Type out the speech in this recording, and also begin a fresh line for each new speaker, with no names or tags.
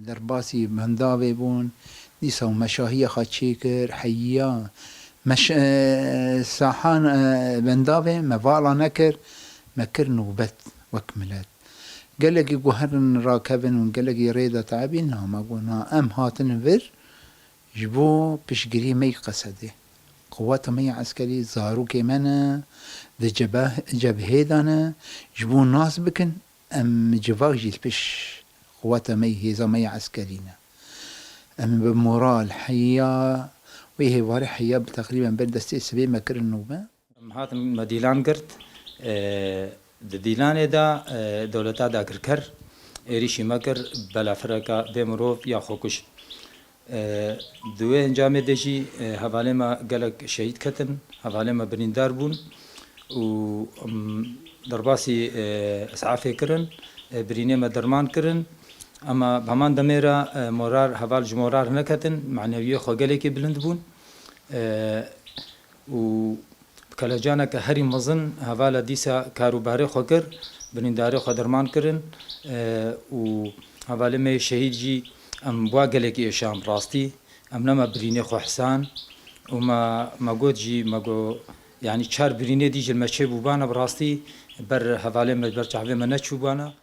درباسي بنداوي بون ديسا مشاهية خاتشيكر حيا مش ساحان بنداوي مفالا نكر مكر نوبت وكملت قالك يقهرن راكبن وقالك يريد تعبين ما قلنا ام هاتن فر جبو بشقري مي قصده قوات مي عسكري زاروكي منا ذا جبهه دانا جبو ناس بكن ام جفاق جيل بش قوات مي هيزا مي عسكرينا ام بمورال حيا ويه واري حيا تقريبا بردستي سبي مكر النوبة
هات مديلان قرت ديلان دا دولتا دا كركر ريشي مكر بلا فرقا بمروف يا خوكش دوه انجام دجي حواله ما قالك شهيد كتن حواله ما بريندار بون و درباسي اسعافي كرن برينه ما درمان كرن اما بهمان دميرا مورار حوال جمورار نكتن معنويه خو قالك بلند بون و کلجانه که هری مزن حواله دیسا کاروباری خوکر برینداری خو درمان کرن و حواله می شهید جی ام واقعه کی شام راستی ام نما برینه خو حسان و ما گود جی ما گو یعنی چهار برینه دیجل مچه بوبانا براستی بر حواله مجبر چاوه من چوبانا